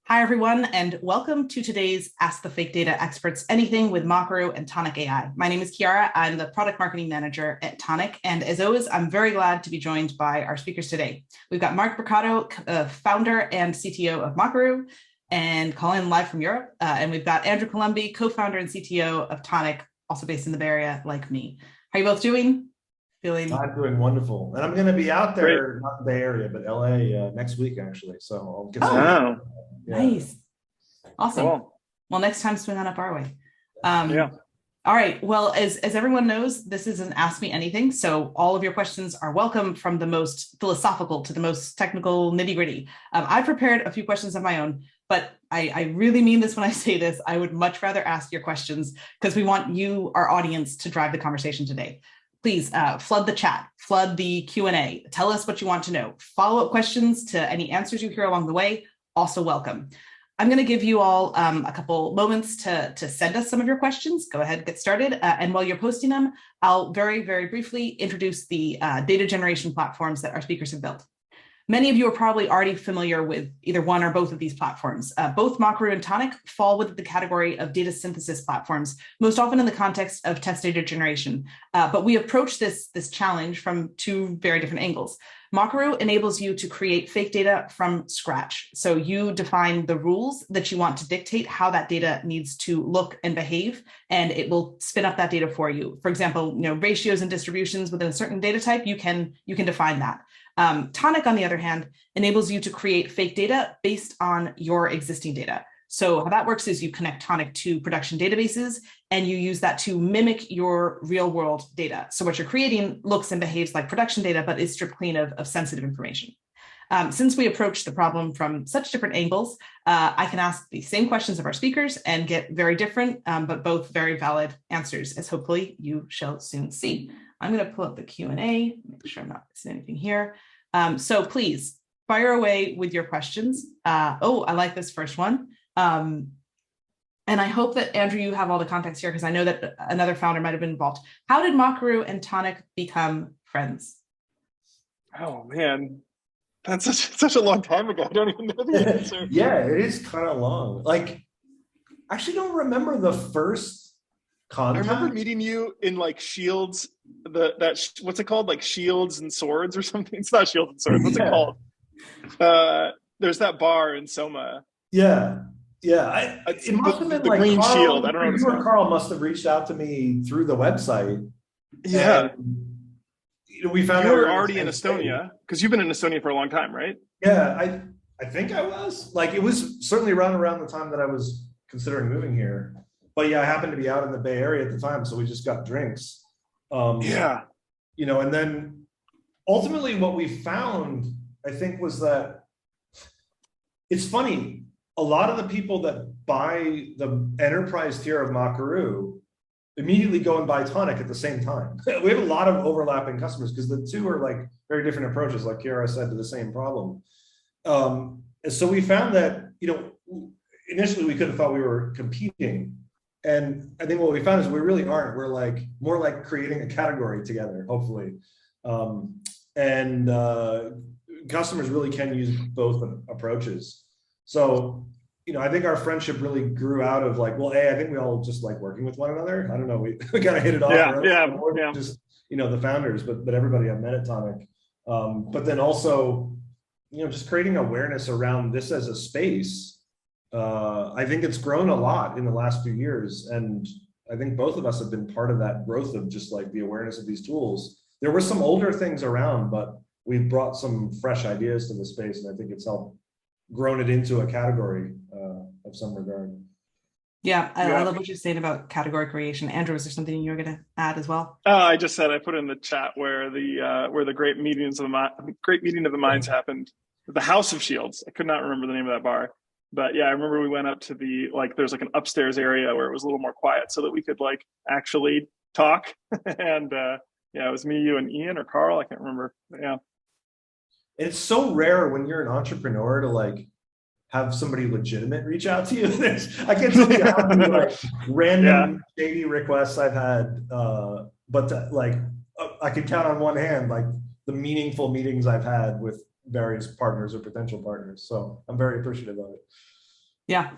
Hi, everyone, and welcome to today's Ask the Fake Data Experts Anything with Mockaroo and Tonic.ai. My name is Kiara. I'm the Product Marketing Manager at Tonic, and as always, I'm very glad to be joined by our speakers today. We've got Mark Brocato, founder and CTO of Mockaroo, and calling live from Europe. And we've got Andrew Colombi, co-founder and CTO of Tonic, also based in the Bay Area, like me. How are you both doing? I'm doing wonderful, and I'm going to be out there, not the Bay Area, but LA next week actually. So I'll get some. Nice, awesome. Cool. Well, next time swing on up our way. All right. Well, as everyone knows, this is an Ask Me Anything, so all of your questions are welcome, from the most philosophical to the most technical nitty gritty. I prepared a few questions of my own, but I really mean this when I say this. I would much rather ask your questions because we want you, our audience, to drive the conversation today. Please flood the chat, flood the Q&A, tell us what you want to know. Follow-up questions to any answers you hear along the way, also welcome. I'm going to give you all a couple moments to send us some of your questions. Go ahead, get started. And while you're posting them, I'll very, very briefly introduce the data generation platforms that our speakers have built. Many of you are probably already familiar with either one or both of these platforms. Both Mockaroo and Tonic fall within the category of data synthesis platforms, most often in the context of test data generation. But we approach this challenge from two very different angles. Mockaroo enables you to create fake data from scratch. So you define the rules that you want to dictate how that data needs to look and behave, and it will spin up that data for you. For example, ratios and distributions within a certain data type, you can define that. Tonic, on the other hand, enables you to create fake data based on your existing data. So how that works is you connect Tonic to production databases, and you use that to mimic your real world data. So what you're creating looks and behaves like production data, but is stripped clean of sensitive information. Since we approach the problem from such different angles, I can ask the same questions of our speakers and get very different, but both very valid answers, as hopefully you shall soon see. I'm going to pull up the Q&A, make sure I'm not missing anything here. So please fire away with your questions. I like this first one. And I hope that, Andrew, you have all the context here, because I know that another founder might have been involved. How did Mockaroo and Tonic become friends? Oh, man. That's such a long time ago. I don't even know the answer. Yeah, it is kind of long. Like, I actually don't remember the first contact. I remember meeting you in like Shields, what's it called? Like Shields and Swords or something? It's not Shields and Swords. What's it called? There's that bar in Soma. Yeah. Yeah, it must have been the like Green Carl, Shield. I don't know. You or Carl must have reached out to me through the website. Yeah. And, we found you were already in Estonia, because you've been in Estonia for a long time, right? Yeah, I think I was. Like, it was certainly around the time that I was considering moving here. But yeah, I happened to be out in the Bay Area at the time, so we just got drinks. And then ultimately what we found, I think, was that it's funny. A lot of the people that buy the enterprise tier of Mockaroo immediately go and buy Tonic at the same time. We have a lot of overlapping customers because the two are like very different approaches, like Kiara said, to the same problem. And so we found that, initially we could have thought we were competing. And I think what we found is we really aren't. We're like more like creating a category together, hopefully. Customers really can use both approaches. So, I think our friendship really grew out of like, well, I think we all just like working with one another. I don't know, we kind of hit it off. Yeah. Just, the founders, but everybody I met at Tonic. But then also, just creating awareness around this as a space. I think it's grown a lot in the last few years. And I think both of us have been part of that growth of just like the awareness of these tools. There were some older things around, but we've brought some fresh ideas to the space. And I think it's helped grown it into a category of some regard. Yeah, I love what you're saying about category creation. Andrew, is there something you were going to add as well? I just said I put in the chat where the great meeting of the minds happened at the House of Shields. I could not remember the name of that bar, but yeah, I remember we went up to there's like an upstairs area where it was a little more quiet so that we could like actually talk. And it was me, you, and Ian or Carl. I can't remember. Yeah. It's so rare when you're an entrepreneur to like have somebody legitimate reach out to you. I can't tell you how many like random shady requests I've had, but I can count on one hand like the meaningful meetings I've had with various partners or potential partners. So I'm very appreciative of it. Yeah.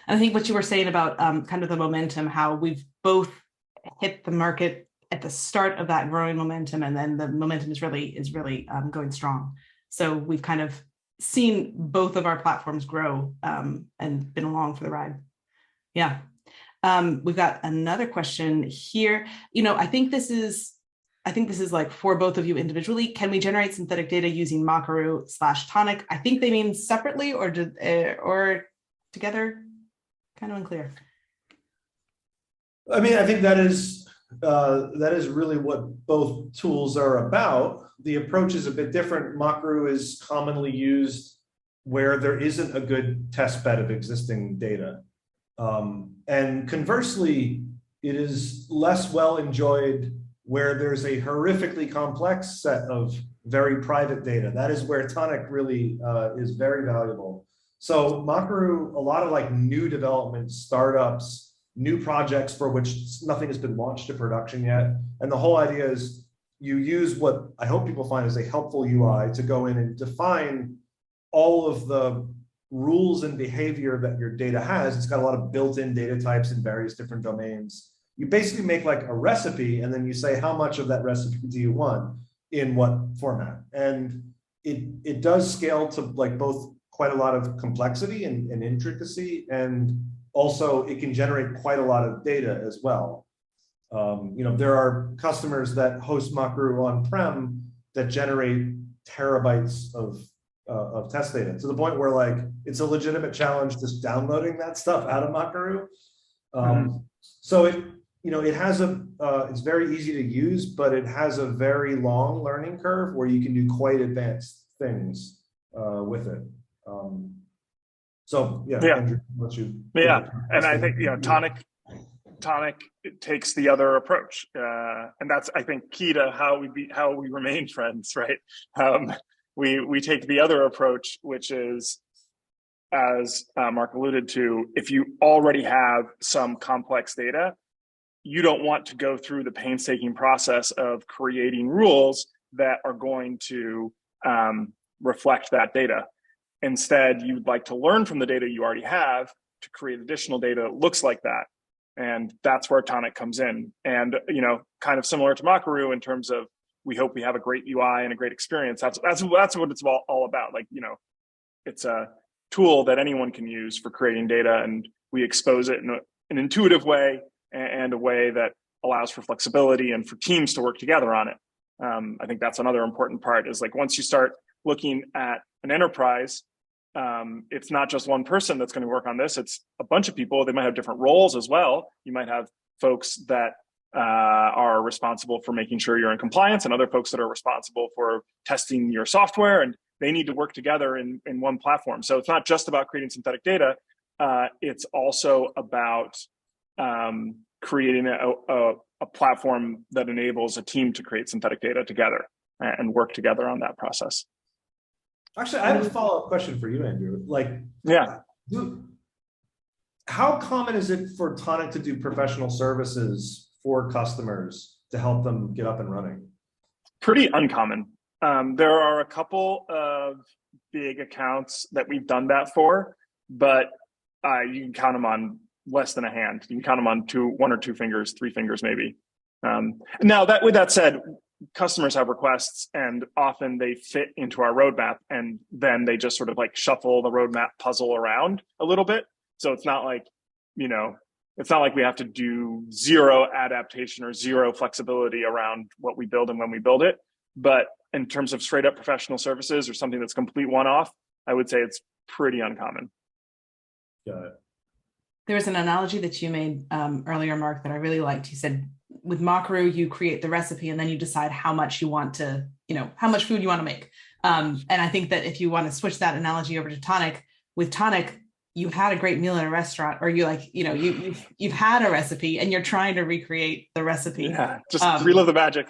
And I think what you were saying about kind of the momentum, how we've both hit the market at the start of that growing momentum, and then the momentum is really going strong. So we've kind of seen both of our platforms grow and been along for the ride. Yeah. We've got another question here. I think this is like for both of you individually. Can we generate synthetic data using Mockaroo/Tonic? I think they mean separately or together. Kind of unclear. I mean, I think that is really what both tools are about. The approach is a bit different. Mockaroo is commonly used where there isn't a good test bed of existing data. And conversely, it is less well enjoyed where there's a horrifically complex set of very private data. That is where Tonic really is very valuable. So Mockaroo, a lot of like new development, startups, new projects for which nothing has been launched to production yet. And the whole idea is you use what I hope people find is a helpful UI to go in and define all of the rules and behavior that your data has. It's got a lot of built-in data types in various different domains. You basically make like a recipe and then you say how much of that recipe do you want in what format. And it does scale to like both quite a lot of complexity and intricacy, and also it can generate quite a lot of data as well. There are customers that host Mockaroo on-prem that generate terabytes of test data to the point where like it's a legitimate challenge just downloading that stuff out of Mockaroo. So it has it's very easy to use, but it has a very long learning curve where you can do quite advanced things with it. Andrew, and I think Tonic it takes the other approach, and that's I think key to how we remain friends, right? We take the other approach, which is, as Mark alluded to, if you already have some complex data, you don't want to go through the painstaking process of creating rules that are going to reflect that data. Instead, you'd like to learn from the data you already have to create additional data that looks like that. And that's where Tonic comes in. And, kind of similar to Mockaroo in terms of, we hope we have a great UI and a great experience. That's what it's all about. Like, it's a tool that anyone can use for creating data, and we expose it in an intuitive way and a way that allows for flexibility and for teams to work together on it. I think that's another important part is like, once you start looking at an enterprise, it's not just one person that's going to work on this. It's a bunch of people. They might have different roles as well. You might have folks that are responsible for making sure you're in compliance, and other folks that are responsible for testing your software, and they need to work together in one platform. So it's not just about creating synthetic data. It's also about creating a platform that enables a team to create synthetic data together and work together on that process. Actually, I have a follow-up question for you, Andrew. How common is it for Tonic to do professional services for customers to help them get up and running? Pretty uncommon. There are a couple of big accounts that we've done that for, but you can count them on less than a hand. You can count them on one or two fingers, three fingers maybe. Now, with that said, customers have requests, and often they fit into our roadmap, and then they just sort of like shuffle the roadmap puzzle around a little bit. So it's not like, it's not like we have to do zero adaptation or zero flexibility around what we build and when we build it. But in terms of straight up professional services or something that's complete one-off, I would say it's pretty uncommon. Got it. There was an analogy that you made earlier, Mark, that I really liked. You said with Mockaroo, you create the recipe and then you decide how much you want to, how much food you want to make. And I think that if you want to switch that analogy over to Tonic, with Tonic, you've had a great meal in a restaurant, or you've had a recipe and you're trying to recreate the recipe. Yeah, just relive the magic.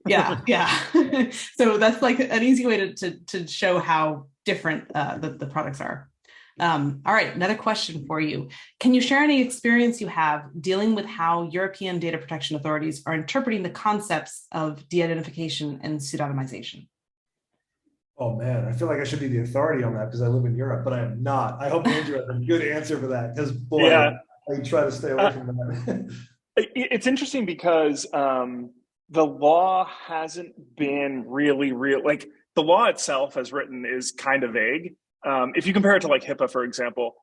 Yeah. So that's like an easy way to show how different the products are. All right, another question for you. Can you share any experience you have dealing with how European data protection authorities are interpreting the concepts of de-identification and pseudonymization? Oh man, I feel like I should be the authority on that because I live in Europe, but I am not. I hope Andrew has a good answer for that because boy, Yeah. I try to stay away from that. It's interesting because the law hasn't been really real. Like the law itself as written is kind of vague. If you compare it to like HIPAA, for example,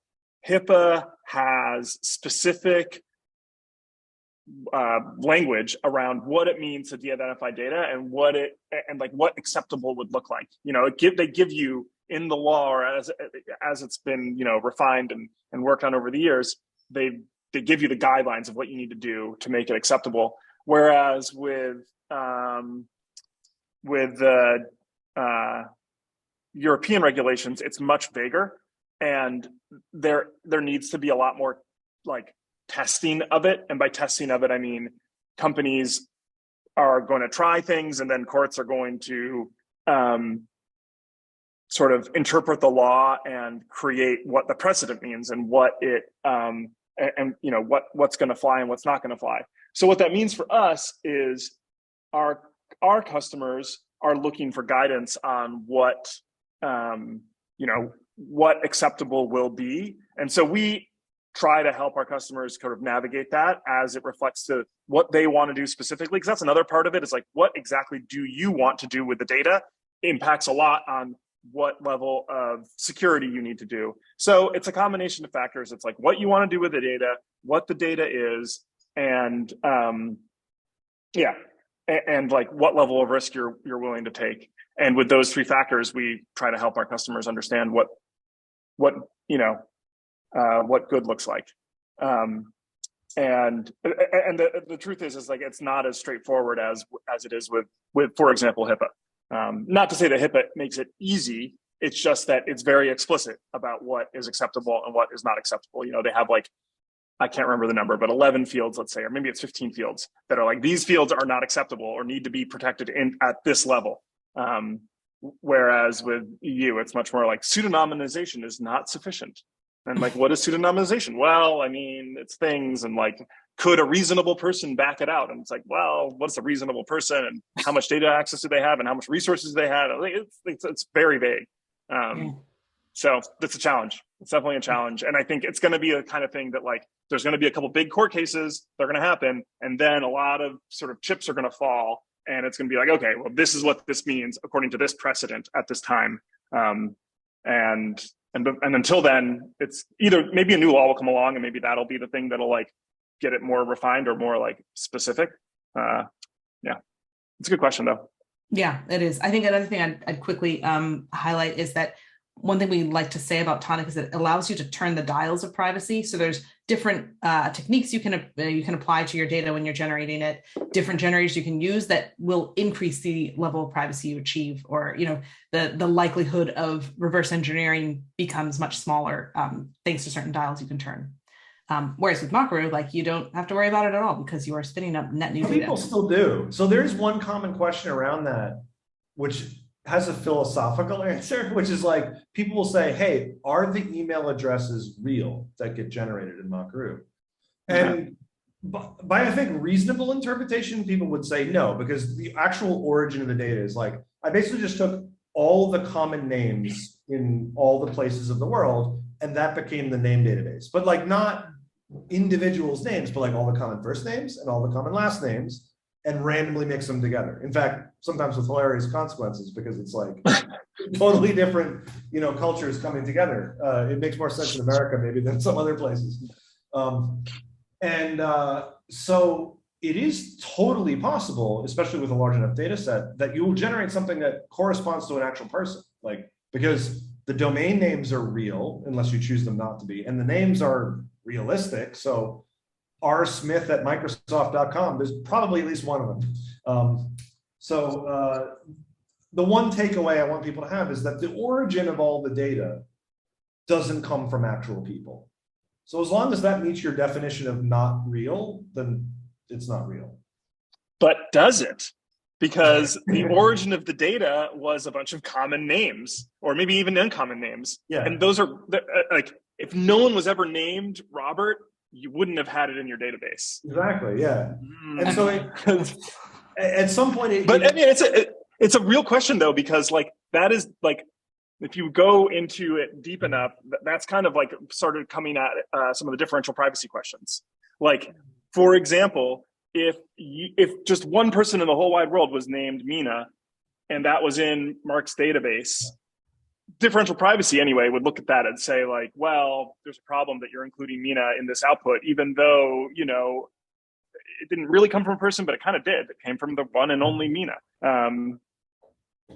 HIPAA has specific language around what it means to de-identify data and what acceptable would look like. You know, they give you in the law, or as it's been, you know, refined and worked on over the years, they give you the guidelines of what you need to do to make it acceptable. Whereas with the European regulations, it's much vaguer, and there needs to be a lot more like testing of it. And by testing of it, I mean companies are going to try things, and then courts are going to sort of interpret the law and create what the precedent means and what it and you know what's going to fly and what's not going to fly. So what that means for us is our customers are looking for guidance on what you know what acceptable will be, and so we try to help our customers kind of navigate that as it reflects to what they want to do specifically, because that's another part of it is like, what exactly do you want to do with the data impacts a lot on what level of security you need to do. So it's a combination of factors. It's like what you want to do with the data, what the data is, and and like what level of risk you're willing to take. And with those three factors, we try to help our customers understand what you know what good looks like. And the truth is like it's not as straightforward as it is with for example HIPAA. Not to say that HIPAA makes it easy. It's just that it's very explicit about what is acceptable and what is not acceptable. You know, they have like, I can't remember the number, but 11 fields, let's say, or maybe it's 15 fields that are like, these fields are not acceptable or need to be protected at this level. Whereas with EU, it's much more like pseudonymization is not sufficient. And like, what is pseudonymization? Well, I mean, it's things, and like, could a reasonable person back it out? And it's like, well, what's a reasonable person, and how much data access do they have, and how much resources do they have? It's very vague. So that's a challenge. It's definitely a challenge. And I think it's going to be a kind of thing that like, there's going to be a couple big court cases that are going to happen. And then a lot of sort of chips are going to fall, and it's going to be like, okay, well, this is what this means according to this precedent at this time. And until then, it's either maybe a new law will come along, and maybe that'll be the thing that'll like get it more refined or more like specific. Yeah, it's a good question though. Yeah, it is. I think another thing I'd quickly highlight is that one thing we like to say about Tonic is that it allows you to turn the dials of privacy. So there's different techniques you can apply to your data when you're generating it, different generators you can use that will increase the level of privacy you achieve, or you know the likelihood of reverse engineering becomes much smaller thanks to certain dials you can turn. Whereas with Mockaroo, like you don't have to worry about it at all because you are spinning up net new data. People still do. So there's one common question around that, which has a philosophical answer, which is like, people will say, hey, are the email addresses real that get generated in Mockaroo? And by, I think, reasonable interpretation, people would say no, because the actual origin of the data is like, I basically just took all the common names in all the places of the world, and that became the name database. But like not individuals' names, but like all the common first names and all the common last names, and randomly mix them together. In fact, sometimes with hilarious consequences, because it's like totally different, you know, cultures coming together. It makes more sense in America maybe than some other places. So it is totally possible, especially with a large enough data set, that you will generate something that corresponds to an actual person. Like, because the domain names are real, unless you choose them not to be, and the names are realistic. So rsmith@microsoft.com, there's probably at least one of them. The one takeaway I want people to have is that the origin of all the data doesn't come from actual people. So as long as that meets your definition of not real, then it's not real. But does it? Because the origin of the data was a bunch of common names, or maybe even uncommon names. Yeah. And those are like, if no one was ever named Robert, you wouldn't have had it in your database. Exactly. Yeah. And so at some point, I mean, It's a real question though, because like that is like, if you go into it deep enough, that's kind of like started coming at some of the differential privacy questions. Like, for example, if just one person in the whole wide world was named Mina, and that was in Mark's database, differential privacy anyway would look at that and say like, well, there's a problem that you're including Mina in this output, even though, you know, it didn't really come from a person, but it kind of did. It came from the one and only Mina.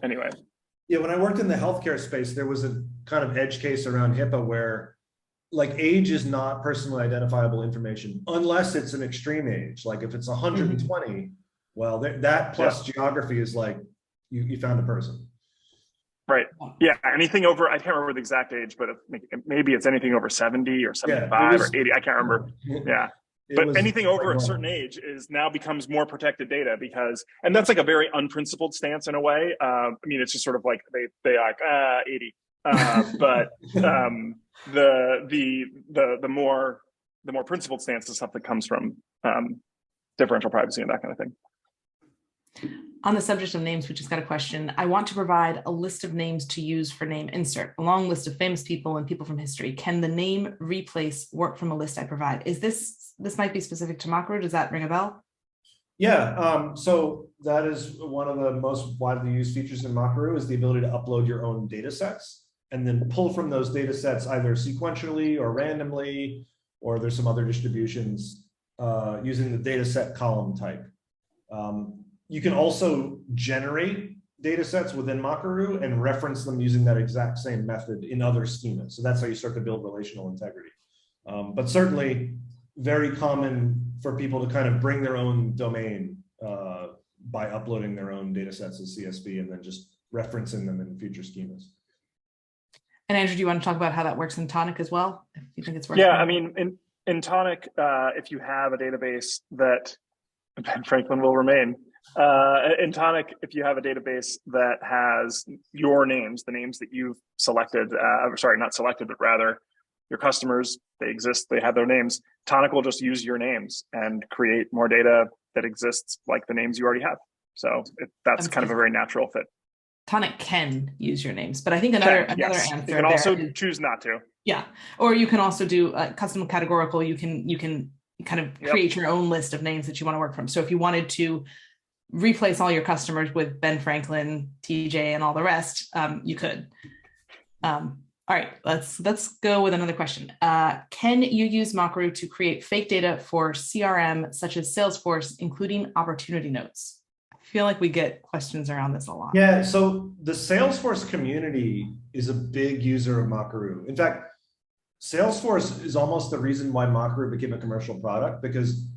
Anyway. Yeah, when I worked in the healthcare space, there was a kind of edge case around HIPAA where like age is not personally identifiable information unless it's an extreme age. Like if it's 120, well, that plus geography is like you found a person. Right. Yeah. Anything over, I can't remember the exact age, but maybe it's anything over 70 or 75 or 80. I can't remember. Yeah. But anything over a certain age becomes more protected data and that's like a very unprincipled stance in a way. I mean, it's just sort of like they like 80. But the more principled stance is stuff that comes from differential privacy and that kind of thing. On the subject of names, we just got a question. I want to provide a list of names to use for name insert, a long list of famous people and people from history. Can the name replace work from a list I provide? Is this might be specific to Mockaroo? Does that ring a bell? Yeah, so that is one of the most widely used features in Mockaroo is the ability to upload your own data sets and then pull from those data sets either sequentially or randomly, or there's some other distributions using the data set column type. You can also generate data sets within Mockaroo and reference them using that exact same method in other schemas. So that's how you start to build relational integrity. But certainly very common for people to kind of bring their own domain by uploading their own data sets as CSV and then just referencing them in future schemas. And Andrew, do you want to talk about how that works in Tonic as well? If you think it's working? Yeah, I mean, in Tonic, if you have a database that Ben Franklin will remain, in Tonic, if you have a database that has your names, the names that you've selected, sorry, not selected, but rather your customers, they exist, they have their names. Tonic will just use your names and create more data that exists like the names you already have. So that's kind of a very natural fit. Tonic can use your names, but I think another answer. You can also choose not to. Yeah, or you can also do custom categorical. You can kind of create your own list of names that you want to work from. So if you wanted to replace all your customers with Ben Franklin, TJ, and all the rest, you could. All right, let's go with another question. Can you use Mockaroo to create fake data for CRM such as Salesforce, including opportunity notes? I feel like we get questions around this a lot. Yeah, so the Salesforce community is a big user of Mockaroo. In fact, Salesforce is almost the reason why Mockaroo became a commercial product, because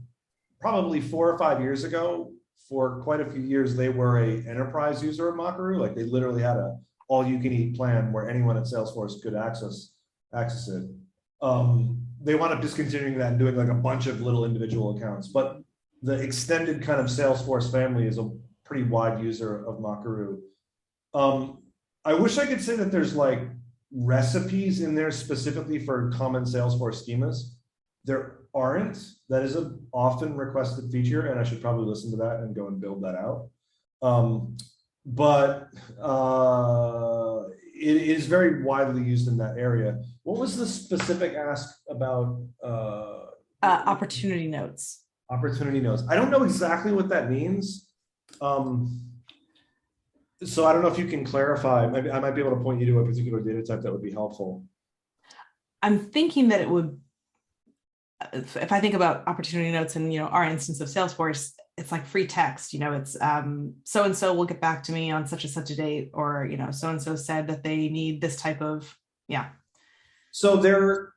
probably 4 or 5 years ago, for quite a few years, they were an enterprise user of Mockaroo. Like they literally had a all-you-can-eat plan where anyone at Salesforce could access it. They wound up discontinuing that and doing like a bunch of little individual accounts. But the extended kind of Salesforce family is a pretty wide user of Mockaroo. I wish I could say that there's like recipes in there specifically for common Salesforce schemas. There aren't. That is an often requested feature, and I should probably listen to that and go and build that out. But it is very widely used in that area. What was the specific ask about? Opportunity notes. Opportunity notes. I don't know exactly what that means. So I don't know if you can clarify. Maybe I might be able to point you to a particular data type that would be helpful. I'm thinking that it would, if I think about opportunity notes and, our instance of Salesforce, it's like free text, it's so-and-so will get back to me on such and such a date, or, so-and-so said that they need this type of, So the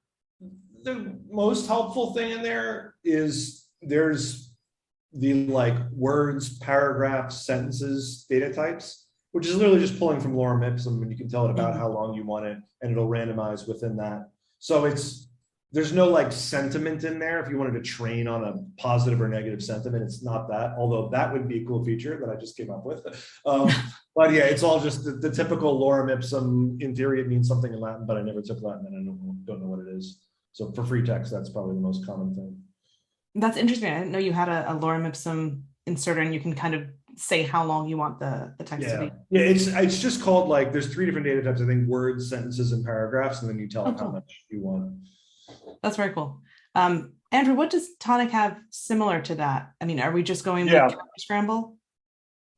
most helpful thing in there is there's the like words, paragraphs, sentences, data types, which is literally just pulling from lorem ipsum, and you can tell it about how long you want it, and it'll randomize within that. So there's no like sentiment in there. If you wanted to train on a positive or negative sentiment, it's not that, although that would be a cool feature that I just came up with. But yeah, it's all just the typical lorem ipsum. In theory, it means something in Latin, but I never took Latin and I don't know what it is. So for free text, that's probably the most common thing. That's interesting. I didn't know you had a lorem ipsum inserter, and you can kind of say how long you want the text to be. Yeah, it's just called, like, there's 3 different data types, I think: words, sentences, and paragraphs, and then you tell it how much you want. That's very cool. Andrew, what does Tonic have similar to that? I mean, are we just going with character scramble?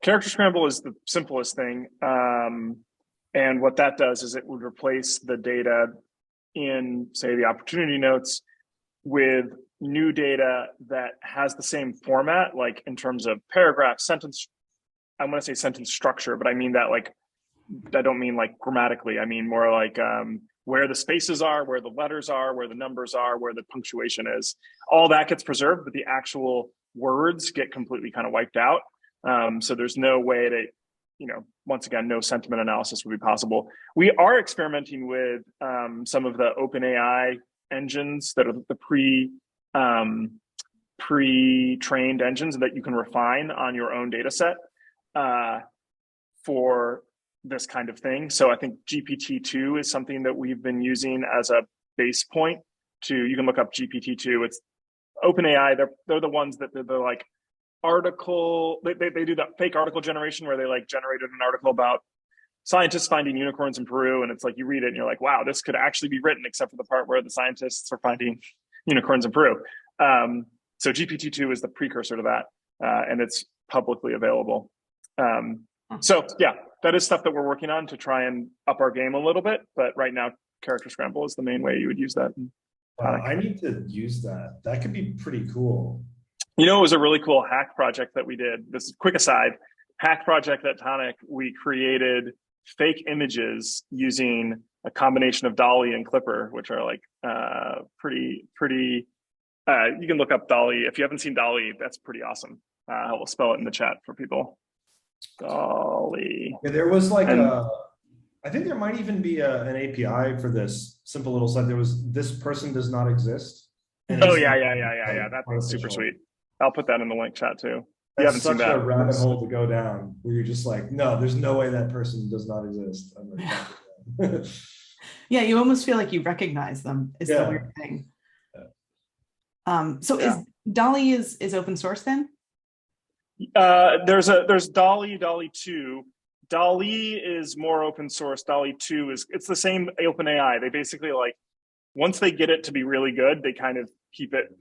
Character scramble is the simplest thing. And what that does is it would replace the data in, say, the opportunity notes with new data that has the same format, like in terms of paragraph, sentence. I want to say sentence structure, but I mean that, like, I don't mean like grammatically. I mean more like where the spaces are, where the letters are, where the numbers are, where the punctuation is. All that gets preserved, but the actual words get completely kind of wiped out. So there's no way to, once again, no sentiment analysis would be possible. We are experimenting with some of the OpenAI engines that are the pre-trained engines that you can refine on your own data set for this kind of thing. So I think GPT-2 is something that we've been using as a base point you can look up GPT-2. It's OpenAI. They're the ones that they're like article, they do that fake article generation where they like generated an article about scientists finding unicorns in Peru. And it's like, you read it and you're like, wow, this could actually be written, except for the part where the scientists are finding unicorns in Peru. So GPT-2 is the precursor to that. And it's publicly available. So yeah, that is stuff that we're working on to try and up our game a little bit. But right now, character scramble is the main way you would use that. I need to use that. That could be pretty cool. It was a really cool hack project that we did. This is quick aside, hack project at Tonic. We created fake images using a combination of Dolly and Clipper, which are like pretty. You can look up Dolly. If you haven't seen Dolly, that's pretty awesome. I will spell it in the chat for people. Dolly. Yeah, there was like I think there might even be an API for this simple little site. There was "this person does not exist." Oh yeah. That's super sweet. I'll put that in the link chat too. You haven't seen that. Such a rabbit hole to go down where you're just like, no, there's no way that person does not exist. Yeah, you almost feel like you recognize them. Is the weird thing. So is Dolly is open source then? There's Dolly 2. Dolly is more open source. Dolly 2 it's the same OpenAI. They basically, like, once they get it to be really good, they kind of keep it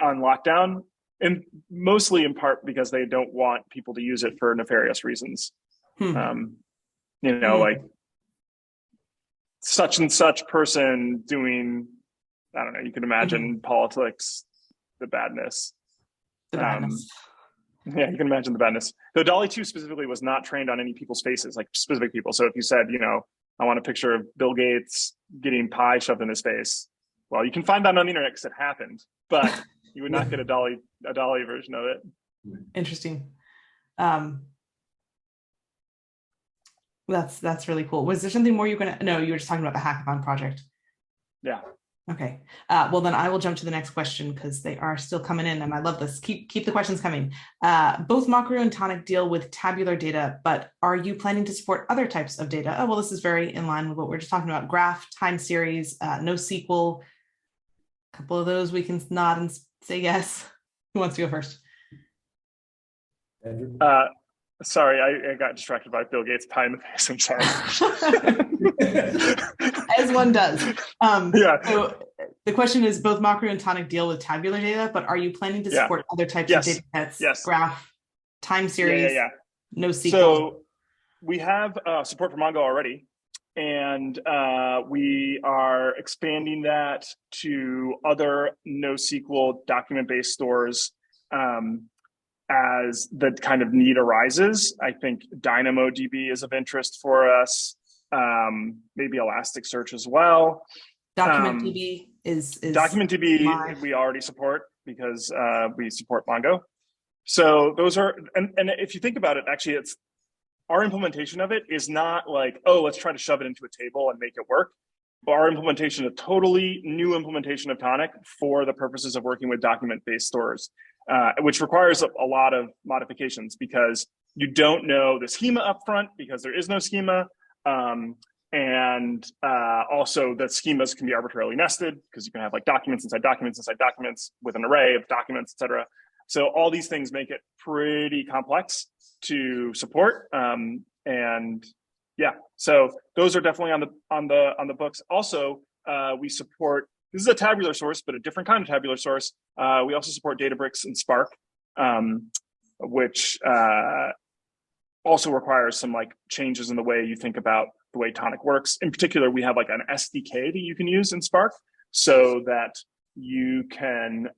on lockdown, and mostly in part because they don't want people to use it for nefarious reasons. Like such and such person doing, I don't know, you can imagine politics, the badness. Yeah, you can imagine the badness. The Dolly 2 specifically was not trained on any people's faces, like specific people. So if you said, I want a picture of Bill Gates getting pie shoved in his face, well, you can find that on the internet because it happened, but you would not get a Dolly version of it. Interesting. That's really cool. Was there something more you were you were just talking about the hackathon project? Yeah. Okay. Well, then I will jump to the next question because they are still coming in, and I love this. Keep the questions coming. Both Mockaroo and Tonic deal with tabular data, but are you planning to support other types of data? Oh, well, this is very in line with what we're just talking about: graph, time series, NoSQL. A couple of those we can nod and say yes. Who wants to go first? Andrew? Sorry, I got distracted by Bill Gates pie in the face. I'm sorry. As one does. Yeah. So the question is, both Mockaroo and Tonic deal with tabular data, but are you planning to support other types of data sets? Yes. Graph, time series, NoSQL. So we have support for Mongo already, and we are expanding that to other NoSQL document-based stores as the kind of need arises. I think DynamoDB is of interest for us. Maybe Elasticsearch as well. DocumentDB is DocumentDB we already support because we support Mongo. So those are, and if you think about it, actually, it's our implementation of it is not like, oh, let's try to shove it into a table and make it work. Our implementation, a totally new implementation of Tonic for the purposes of working with document-based stores, which requires a lot of modifications because you don't know the schema up front because there is no schema. And also the schemas can be arbitrarily nested because you can have like documents inside documents with an array of documents, et cetera. So all these things make it pretty complex. to support. And yeah, so those are definitely on the books. Also, we support, this is a tabular source, but a different kind of tabular source. We also support Databricks and Spark, which also requires some like changes in the way you think about the way Tonic works. In particular, we have like an SDK that you can use in Spark so that you can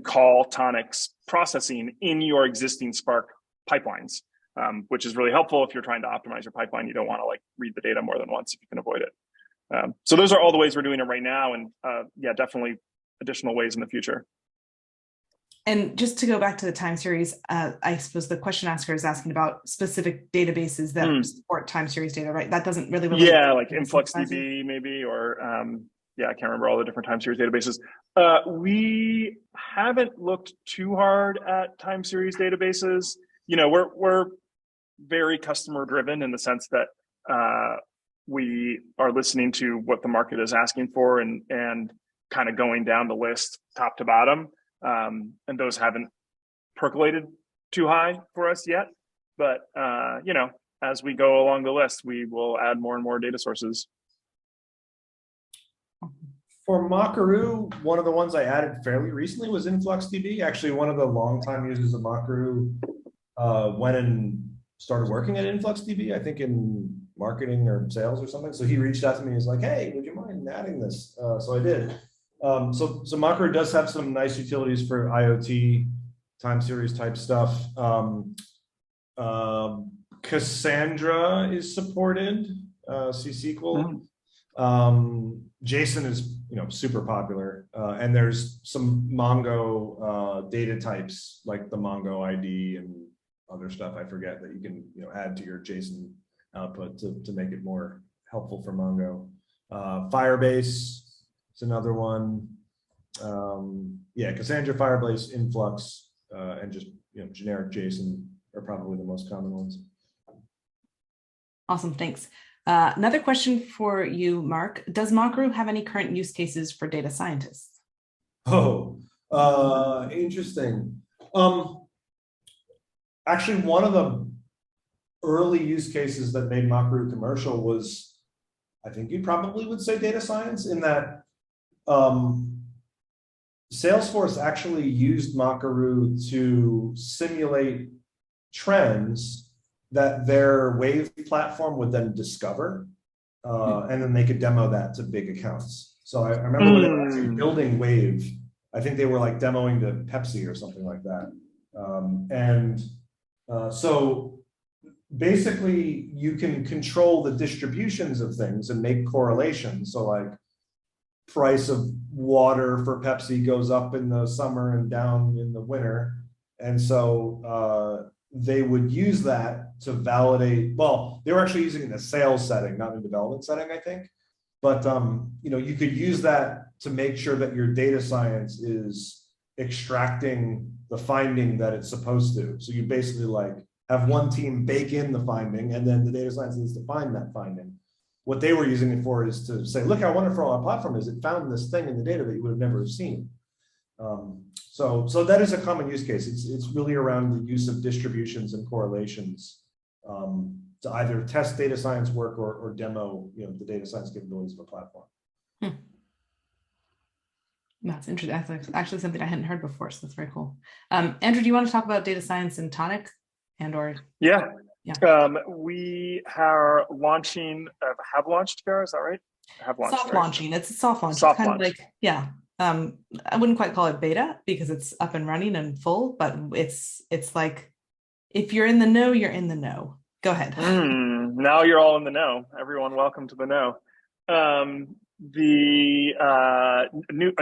call Tonic's processing in your existing Spark pipelines, which is really helpful if you're trying to optimize your pipeline. You don't want to like read the data more than once if you can avoid it. So those are all the ways we're doing it right now, and yeah, definitely additional ways in the future. And just to go back to the time series, I suppose the question asker is asking about specific databases that support time series data, right? That doesn't really relate. Yeah, like InfluxDB maybe, or yeah, I can't remember all the different time series databases. We haven't looked too hard at time series databases. You know, we're very customer driven in the sense that we are listening to what the market is asking for and kind of going down the list top to bottom. And those haven't percolated too high for us yet. But, you know, as we go along the list, we will add more and more data sources. For Mockaroo, one of the ones I added fairly recently was InfluxDB. Actually, one of the longtime users of Mockaroo went and started working at InfluxDB, I think in marketing or sales or something. So he reached out to me and was like, hey, would you mind adding this? So I did. So Mockaroo does have some nice utilities for IoT time series type stuff. Cassandra is supported, C-SQL. JSON is super popular, and there's some Mongo data types like the Mongo ID and other stuff I forget that you can add to your JSON output to make it more helpful for Mongo. Firebase. It's another one. Yeah, Cassandra, Firebase, Influx, and just generic JSON are probably the most common ones. Awesome, thanks. Another question for you, Mark. Does Mockaroo have any current use cases for data scientists? Oh, interesting. Actually, one of the early use cases that made Mockaroo commercial was, I think you probably would say data science, in that Salesforce actually used Mockaroo to simulate trends that their Wave platform would then discover, and then they could demo that to big accounts. So I remember when they were actually building Wave, I think they were like demoing to Pepsi or something like that. So basically you can control the distributions of things and make correlations. So like price of water for Pepsi goes up in the summer and down in the winter. And so they would use that to validate, well, they were actually using it in a sales setting, not in a development setting, I think. But you could use that to make sure that your data science is extracting the finding that it's supposed to. So you basically like have one team bake in the finding, and then the data science needs to find that finding. What they were using it for is to say, look how wonderful our platform is. It found this thing in the data that you would have never seen. So that is a common use case. It's really around the use of distributions and correlations to either test data science work or demo the data science capabilities of a platform. That's interesting. That's actually something I hadn't heard before, so that's very cool. Andrew, do you want to talk about data science in Tonic Yeah. We are launching, have launched, Kara, is that right? Have launched, soft launching. It's a soft launch. It's kind of like, yeah. I wouldn't quite call it beta because it's up and running and full, but it's like, if you're in the know, you're in the know. Go ahead. Now you're all in the know. Everyone, welcome to the know. A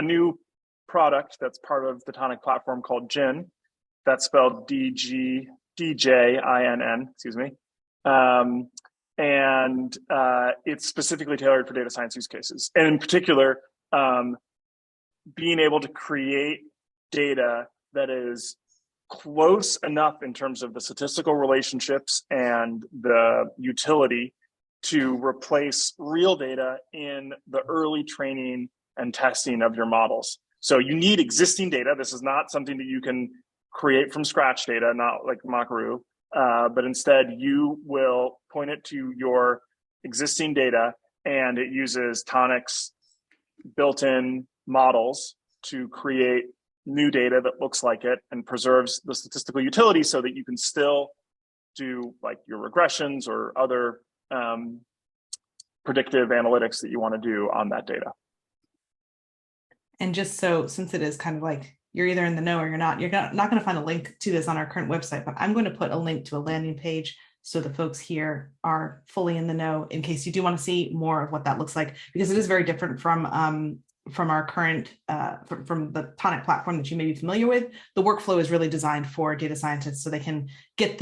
new product that's part of the Tonic platform called Gin, that's spelled DJINN, excuse me. And it's specifically tailored for data science use cases. And in particular, being able to create data that is close enough in terms of the statistical relationships and the utility to replace real data in the early training and testing of your models. So you need existing data. This is not something that you can create from scratch data, not like Mockaroo, but instead you will point it to your existing data, and it uses Tonic's built-in models to create new data that looks like it and preserves the statistical utility so that you can still do like your regressions or other predictive analytics that you want to do on that data. And just so, since it is kind of like you're either in the know or you're not going to find a link to this on our current website, but I'm going to put a link to a landing page so the folks here are fully in the know in case you do want to see more of what that looks like, because it is very different from our current, from the Tonic platform that you may be familiar with. The workflow is really designed for data scientists so they can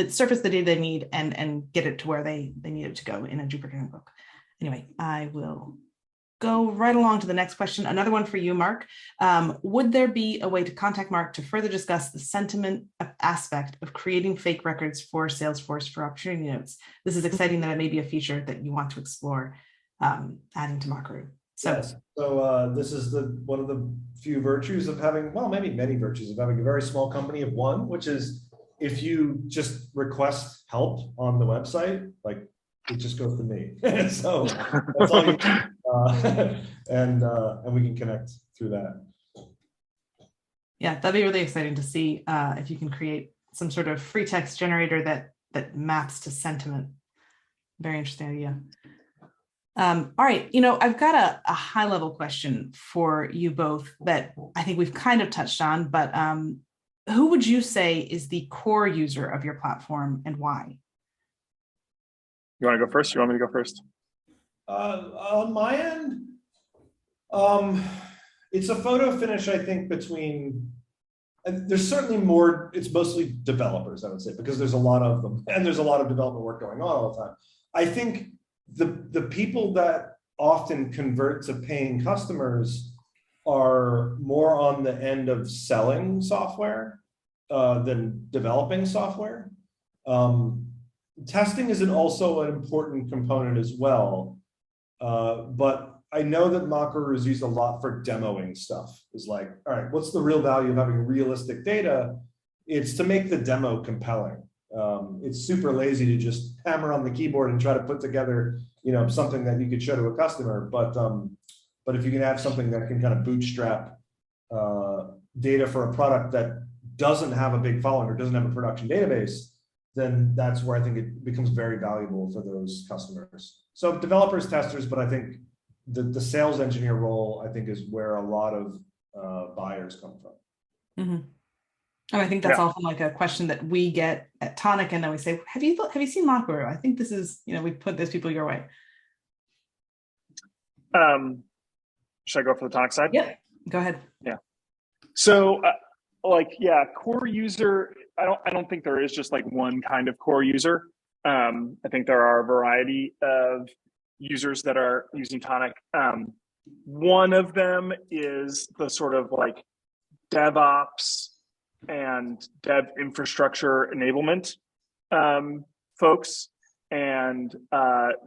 surface the data they need and get it to where they need it to go in a Jupyter notebook. Anyway, I will go right along to the next question. Another one for you, Mark. Would there be a way to contact Mark to further discuss the sentiment aspect of creating fake records for Salesforce for opportunity notes? This is exciting that it may be a feature that you want to explore adding to Mockaroo. Yes. So this is one of the few virtues of having, well, maybe many virtues of having a very small company of one, which is if you just request help on the website, like it just goes to me. So that's all you do. And we can connect through that. Yeah, that'd be really exciting to see if you can create some sort of free text generator that maps to sentiment. Very interesting idea. All right, I've got a high level question for you both that I think we've kind of touched on, but who would you say is the core user of your platform and why? You want to go first? You want me to go first? On my end, it's a photo finish, I think, between, there's certainly more, it's mostly developers, I would say, because there's a lot of them and there's a lot of development work going on all the time. I think the people that often convert to paying customers are more on the end of selling software than developing software. Testing is also an important component as well, but I know that Mockaroo is used a lot for demoing stuff. It's like, all right, what's the real value of having realistic data? It's to make the demo compelling. It's super lazy to just hammer on the keyboard and try to put together, something that you could show to a customer. But if you can have something that can kind of bootstrap data for a product that doesn't have a big following or doesn't have a production database, then that's where I think it becomes very valuable for those customers. So developers, testers, but I think the sales engineer role, I think, is where a lot of buyers come from. Mm-hmm. And I think that's often like a question that we get at Tonic, and then we say, have you seen Mockaroo? I think this is, we put those people your way. Should I go for the Tonic side? Yeah, go ahead. Yeah. So core user, I don't think there is just like one kind of core user. I think there are a variety of users that are using Tonic. One of them is the sort of like DevOps and dev infrastructure enablement folks, and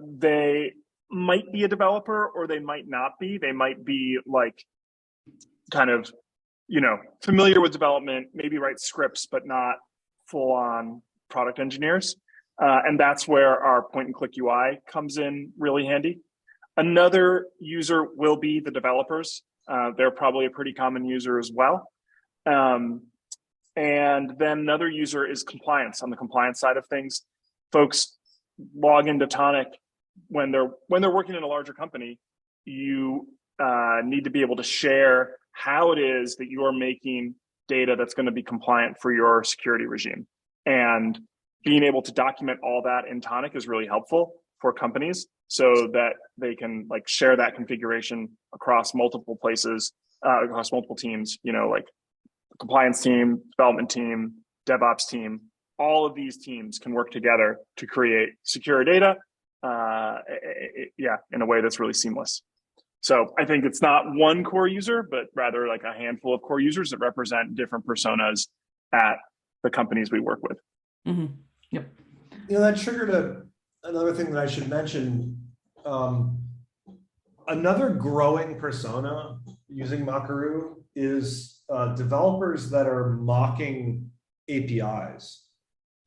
they might be a developer or they might not be. They might be like kind of familiar with development, maybe write scripts, but not full on product engineers. And that's where our point and click UI comes in really handy. Another user will be the developers. They're probably a pretty common user as well. And then another user is compliance. On the compliance side of things, folks log into Tonic when they're working in a larger company. You need to be able to share how it is that you are making data that's going to be compliant for your security regime. And being able to document all that in Tonic is really helpful for companies so that they can like share that configuration across multiple places, across multiple teams, like compliance team, development team, DevOps team. All of these teams can work together to create secure data, in a way that's really seamless. So I think it's not one core user, but rather like a handful of core users that represent different personas at the companies we work with. Mm-hmm. Yep. That triggered another thing that I should mention. Another growing persona using Mockaroo is developers that are mocking APIs.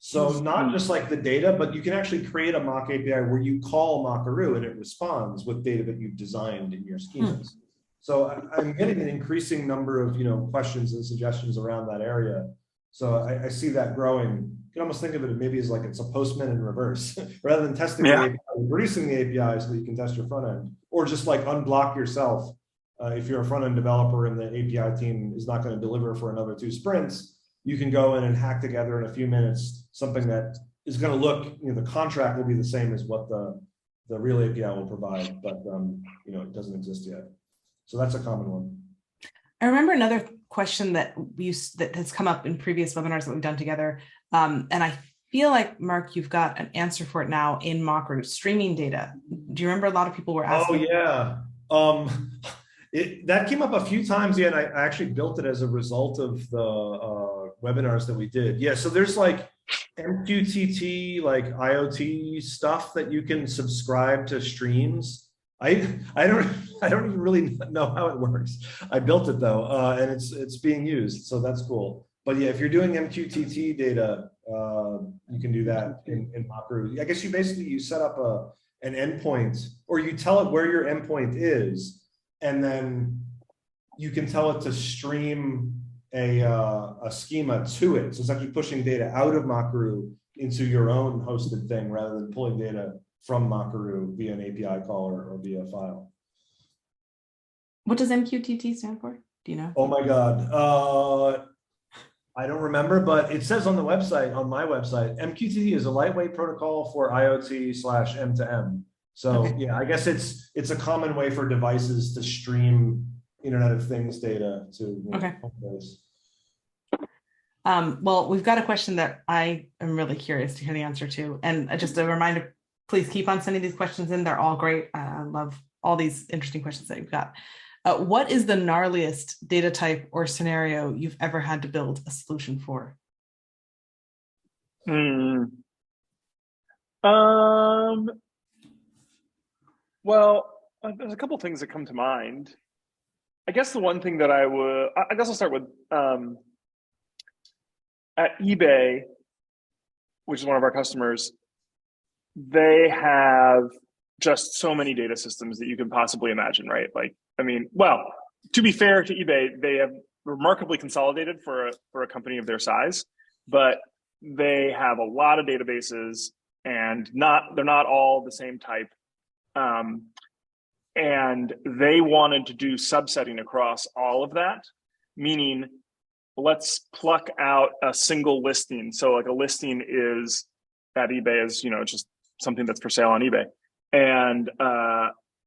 So not just like the data, but you can actually create a mock API where you call Mockaroo and it responds with data that you've designed in your schemas. So I'm getting an increasing number of questions and suggestions around that area. So I see that growing. You can almost think of it maybe as like it's a postman in reverse. Rather than testing the API, producing the API so that you can test your front end, or just like unblock yourself if you're a front end developer and the API team is not going to deliver for another 2 sprints. You can go in and hack together in a few minutes something that is going to look, the contract will be the same as what the real API will provide, but it doesn't exist yet. So that's a common one. I remember another question that has come up in previous webinars that we've done together, and I feel like, Mark, you've got an answer for it now in Mockaroo, streaming data. Do you remember a lot of people were asking? Oh yeah. That came up a few times, and I actually built it as a result of the webinars that we did. Yeah, so there's like MQTT, like IoT stuff that you can subscribe to streams. I don't even really know how it works. I built it though, and it's being used, so that's cool. But yeah, if you're doing MQTT data, you can do that in Mockaroo. I guess you set up an endpoint, or you tell it where your endpoint is, and then you can tell it to stream a schema to it. So it's actually pushing data out of Mockaroo into your own hosted thing rather than pulling data from Mockaroo via an API call or via a file. What does MQTT stand for? Do you know? Oh my God. I don't remember, but it says on the website, on my website, MQTT is a lightweight protocol for IoT/M2M. So yeah, I guess it's a common way for devices to stream Internet of Things data to home base. Well, we've got a question that I am really curious to hear the answer to. And just a reminder, please keep on sending these questions in. They're all great. I love all these interesting questions that you've got. What is the gnarliest data type or scenario you've ever had to build a solution for? Well, there's a couple of things that come to mind. I guess the one thing that I guess I'll start with at eBay, which is one of our customers. They have just so many data systems that you can possibly imagine, right? Like, I mean, well, to be fair to eBay, they have remarkably consolidated for a company of their size, but they have a lot of databases, and they're not all the same type. And they wanted to do subsetting across all of that, meaning let's pluck out a single listing. So like a listing is at eBay is, it's just something that's for sale on eBay. And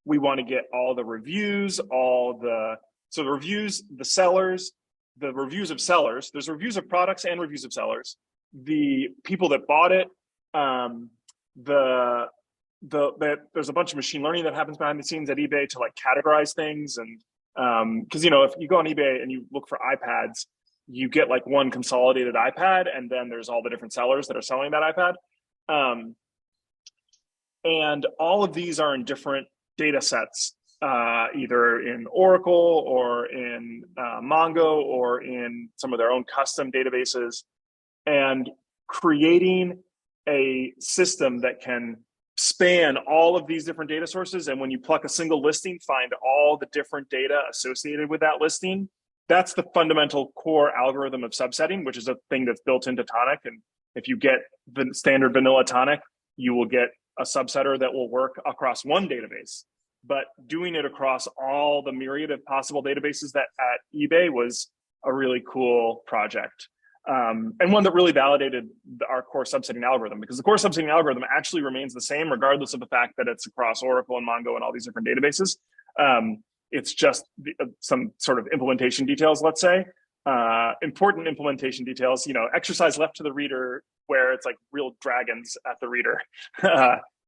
we want to get all the reviews, the reviews, the sellers, the reviews of sellers. There's reviews of products and reviews of sellers. The people that bought it, there's a bunch of machine learning that happens behind the scenes at eBay to like categorize things. And because if you go on eBay and you look for iPads, you get like one consolidated iPad, and then there's all the different sellers that are selling that iPad. And all of these are in different data sets, either in Oracle or in Mongo or in some of their own custom databases, and creating a system that can span all of these different data sources. And when you pluck a single listing, find all the different data associated with that listing. That's the fundamental core algorithm of subsetting, which is a thing that's built into Tonic. And if you get the standard vanilla Tonic, you will get a subsetter that will work across one database. But doing it across all the myriad of possible databases that at eBay was a really cool project. And one that really validated our core subsetting algorithm, because the core subsetting algorithm actually remains the same regardless of the fact that it's across Oracle and Mongo and all these different databases. It's just some sort of implementation details, let's say, important implementation details, exercise left to the reader where it's like real dragons at the reader.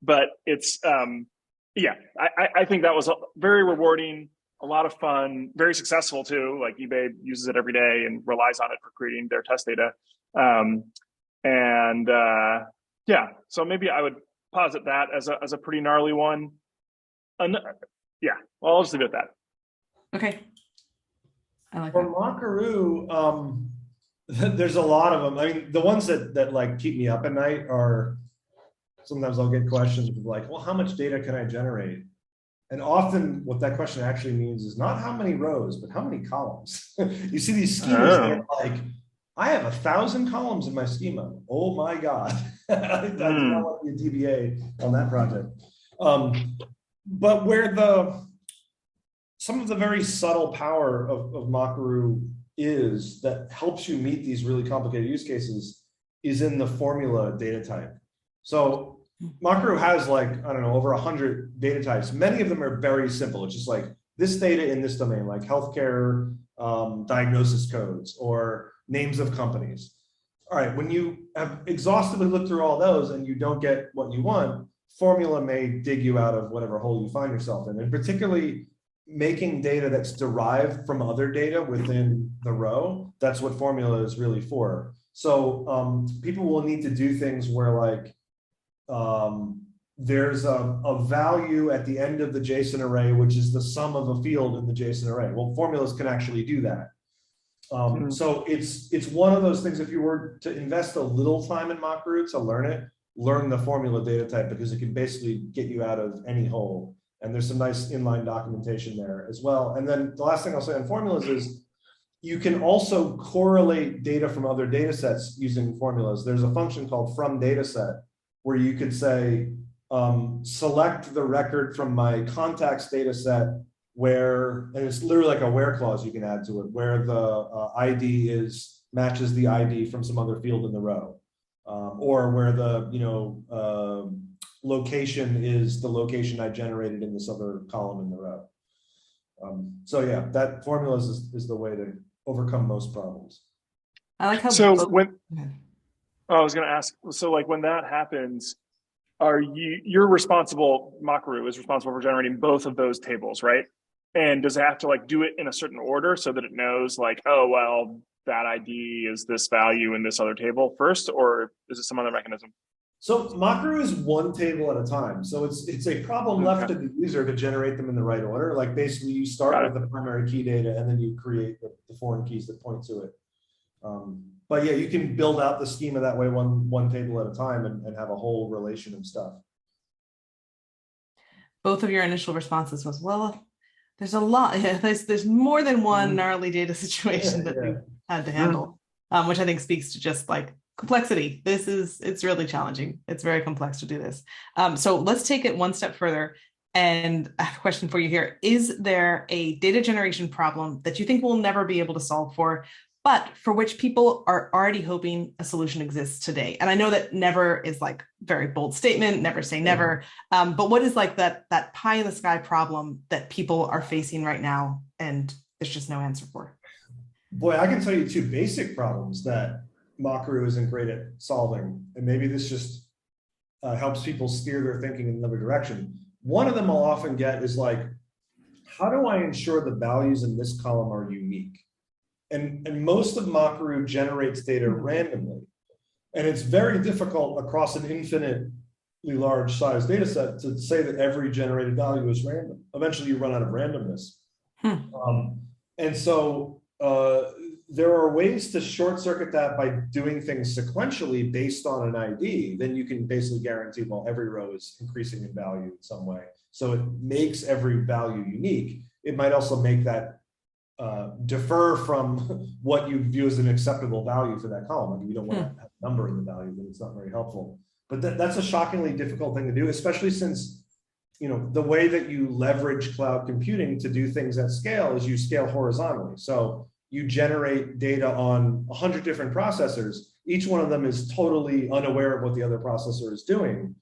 But it's, I think that was very rewarding, a lot of fun, very successful too. Like eBay uses it every day and relies on it for creating their test data. So maybe I would posit that as a pretty gnarly one. Well, I'll just leave it at that. Okay. I like For that. Mockaroo, There's a lot of them. I mean, the ones that like keep me up at night are, sometimes I'll get questions like, well, how much data can I generate? And often what that question actually means is not how many rows, but how many columns. You see these schemas, they're like, I have 1,000 columns in my schema. Oh my God. I do not want to be a DBA on that project. But where some of the very subtle power of Mockaroo is that helps you meet these really complicated use cases is in the formula data type. So Mockaroo has like, I don't know, over 100 data types. Many of them are very simple. It's just like this data in this domain, like healthcare diagnosis codes or names of companies. All right, when you have exhaustively looked through all those and you don't get what you want, formula may dig you out of whatever hole you find yourself in. And particularly making data that's derived from other data within the row, that's what formula is really for. So people will need to do things where like, there's a value at the end of the JSON array, which is the sum of a field in the JSON array. Well, formulas can actually do that. So it's one of those things, if you were to invest a little time in Mockaroo to learn it, learn the formula data type, because it can basically get you out of any hole. And there's some nice inline documentation there as well. And then the last thing I'll say on formulas is you can also correlate data from other data sets using formulas. There's a function called from dataset where you could say, select the record from my contacts data set where, and it's literally like a where clause you can add to it, where the ID matches the ID from some other field in the row, or where the location is the location I generated in this other column in the row. So yeah, that formula is the way to overcome most problems. I like how. So when I was going to ask, so like when that happens, you're responsible, Mockaroo is responsible for generating both of those tables, right? And does it have to like do it in a certain order so that it knows like, oh, well, that ID is this value in this other table first, or is it some other mechanism? So Mockaroo is one table at a time. So it's a problem left to the user to generate them in the right order. Like basically you start with the primary key data and then you create the foreign keys that point to it. But yeah, you can build out the schema that way one table at a time and have a whole relation of stuff. Both of your initial responses was, well, there's a lot. There's more than one gnarly data situation that we had to handle, which I think speaks to just like complexity. It's really challenging. It's very complex to do this. So let's take it one step further. And I have a question for you here. Is there a data generation problem that you think we'll never be able to solve for, but for which people are already hoping a solution exists today? And I know that never is like very bold statement, never say never. But what is like that pie in the sky problem that people are facing right now and there's just no answer for? Boy, I can tell you two basic problems that Mockaroo isn't great at solving. And maybe this just helps people steer their thinking in another direction. One of them I'll often get is like, how do I ensure the values in this column are unique? And most of Mockaroo generates data randomly. And it's very difficult across an infinitely large size data set to say that every generated value is random. Eventually you run out of randomness. And so there are ways to short circuit that by doing things sequentially based on an ID. Then you can basically guarantee, well, every row is increasing in value in some way. So it makes every value unique. It might also make that defer from what you view as an acceptable value for that column. Like you don't want to have a number in the value, but it's not very helpful. But that's a shockingly difficult thing to do, especially since the way that you leverage cloud computing to do things at scale is you scale horizontally. So you generate data on 100 different processors. Each one of them is totally unaware of what the other processor is doing.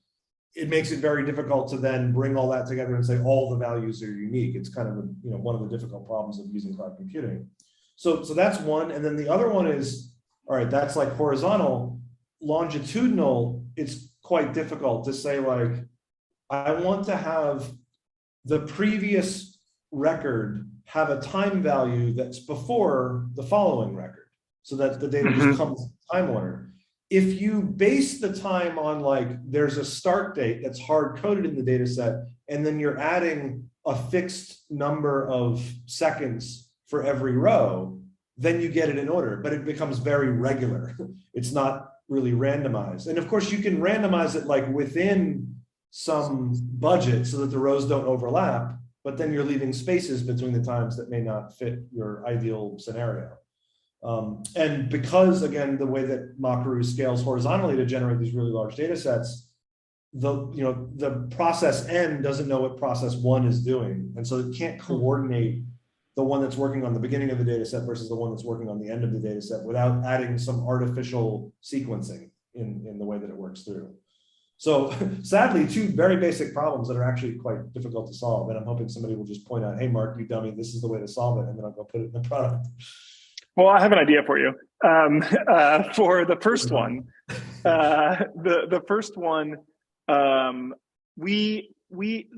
It makes it very difficult to then bring all that together and say all the values are unique. It's kind of one of the difficult problems of using cloud computing. So that's one. And then the other one is, all right, that's like horizontal. Longitudinal, it's quite difficult to say like, I want to have the previous record have a time value that's before the following record so that the data just comes in time order. If you base the time on like, there's a start date that's hard coded in the data set, and then you're adding a fixed number of seconds for every row, then you get it in order, but it becomes very regular. It's not really randomized. And of course you can randomize it like within some budget so that the rows don't overlap, but then you're leaving spaces between the times that may not fit your ideal scenario. And because, again, the way that Mockaroo scales horizontally to generate these really large data sets, the process N doesn't know what process 1 is doing. And so it can't coordinate the one that's working on the beginning of the data set versus the one that's working on the end of the data set without adding some artificial sequencing in the way that it works through. So sadly, two very basic problems that are actually quite difficult to solve. And I'm hoping somebody will just point out, hey, Mark, you dummy, this is the way to solve it. And then I'll go put it in the product. Well, I have an idea for you. For the first one, the first one,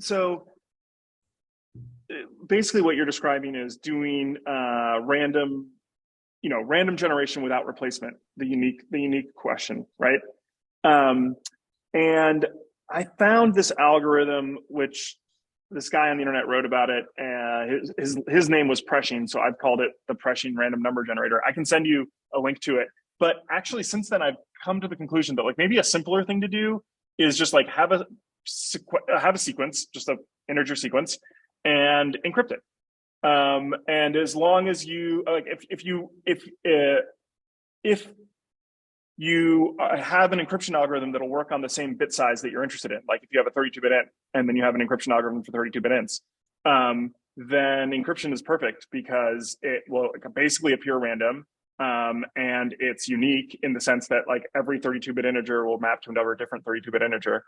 so basically what you're describing is doing random generation without replacement, the unique question, right? And I found this algorithm, which this guy on the internet wrote about it. His name was Preshing, so I've called it the Preshing random number generator. I can send you a link to it. But actually, since then, I've come to the conclusion that like maybe a simpler thing to do is just like have a sequence, just an integer sequence, and encrypt it. And as long as you like, if you have an encryption algorithm that'll work on the same bit size that you're interested in, like if you have a 32-bit int and then you have an encryption algorithm for 32-bit ints, then encryption is perfect because it will basically appear random, and it's unique in the sense that like every 32-bit integer will map to another different 32-bit integer.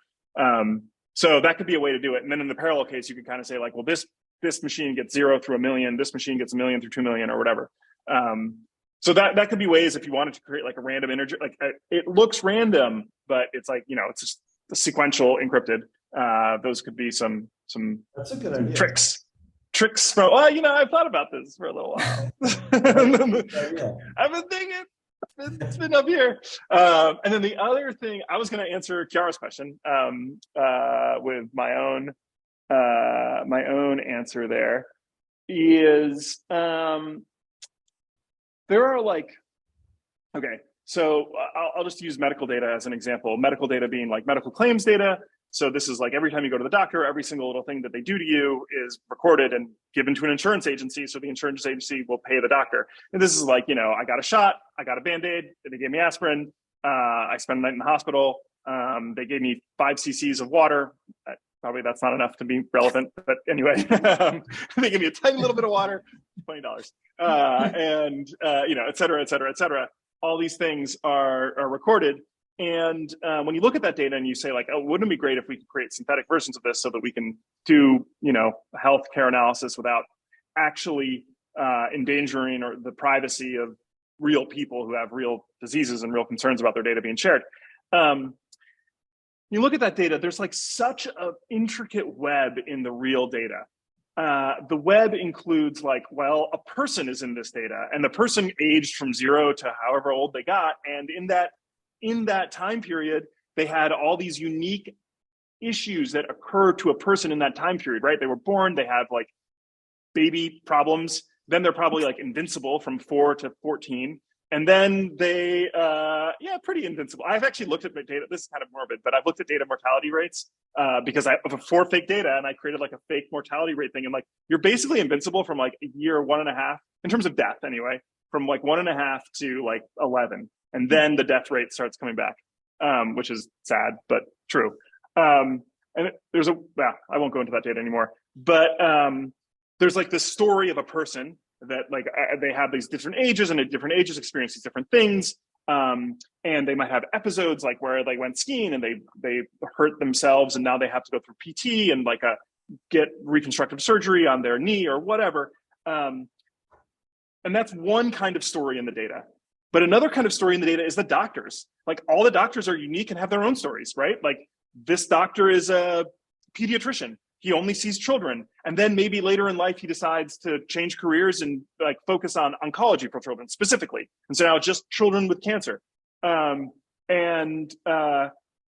So that could be a way to do it. And then in the parallel case, you could kind of say like, well, this machine gets 0 through 1,000,000, this machine gets 1,000,000 through 2,000,000 or whatever. So that could be ways if you wanted to create like a random integer, like it looks random, but it's like, it's just sequential encrypted. Those could be some That's a good idea. Tricks from, I've thought about this for a little while. I've been thinking, it's been up here. And then the other thing, I was going to answer Chiara's question with my own answer there is, there are like, okay, so I'll just use medical data as an example. Medical data being like medical claims data. So this is like every time you go to the doctor, every single little thing that they do to you is recorded and given to an insurance agency. So the insurance agency will pay the doctor. And this is like, I got a shot, I got a Band-Aid, they gave me aspirin, I spent a night in the hospital, they gave me 5 cc's of water. Probably that's not enough to be relevant, but anyway, they give me a tiny little bit of water, $20, and et cetera, et cetera, et cetera. All these things are recorded, and when you look at that data and you say like, oh, wouldn't it be great if we could create synthetic versions of this so that we can do healthcare analysis without actually endangering or the privacy of real people who have real diseases and real concerns about their data being shared. You look at that data, there's like such an intricate web in the real data. The web includes like, well, a person is in this data and the person aged from 0 to however old they got. And in that time period, they had all these unique issues that occur to a person in that time period, right? They were born, they have like baby problems. Then they're probably like invincible from 4 to 14. And then they, pretty invincible. I've actually looked at the data. This is kind of morbid, but I've looked at data mortality rates because I have 4 fake data and I created like a fake mortality rate thing. And like, you're basically invincible from like a year, 1.5, in terms of death anyway, from like 1.5 to like 11. And then the death rate starts coming back, which is sad, but true. And there's I won't go into that data anymore, but there's like this story of a person that like they have these different ages and at different ages experience these different things. And they might have episodes like where they went skiing and they hurt themselves and now they have to go through PT and like get reconstructive surgery on their knee or whatever. And that's one kind of story in the data. But another kind of story in the data is the doctors. Like all the doctors are unique and have their own stories, right? Like this doctor is a pediatrician. He only sees children. And then maybe later in life, he decides to change careers and like focus on oncology for children specifically. And so now it's just children with cancer. And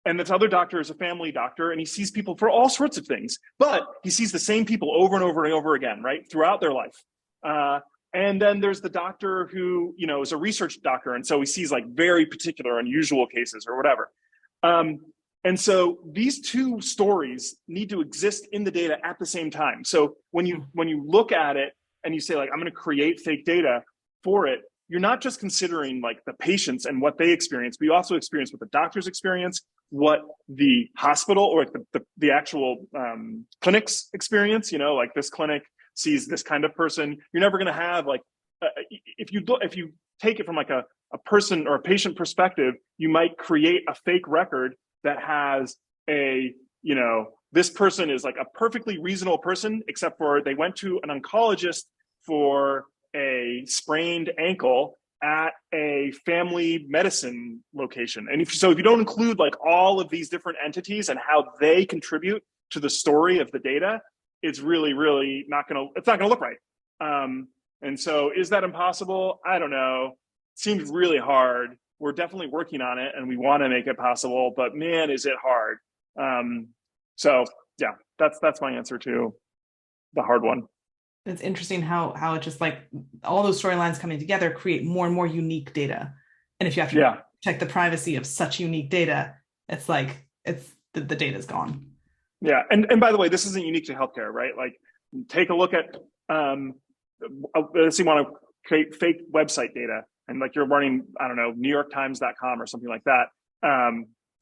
this other doctor is a family doctor and he sees people for all sorts of things, but he sees the same people over and over and over again, right? Throughout their life. And then there's the doctor who, is a research doctor. And so he sees like very particular, unusual cases or whatever. And so these two stories need to exist in the data at the same time. So when you look at it and you say like, I'm going to create fake data for it, you're not just considering like the patients and what they experience, but you also experience what the doctors experience, what the hospital or the actual clinics experience. Like this clinic sees this kind of person. You're never going to have like, if you take it from like a person or a patient perspective, you might create a fake record that has this person is like a perfectly reasonable person, except for they went to an oncologist for a sprained ankle at a family medicine location. And if you don't include like all of these different entities and how they contribute to the story of the data, it's really, really not going to look right. And so is that impossible? I don't know. Seems really hard. We're definitely working on it and we want to make it possible, but man, is it hard. So yeah, that's my answer to the hard one. It's interesting how it just like all those storylines coming together create more and more unique data. And if you have to protect the privacy of such unique data, it's like the data is gone. Yeah. And by the way, this isn't unique to healthcare, right? Like take a look at, let's say you want to create fake website data and like you're running, I don't know, NewYorkTimes.com or something like that.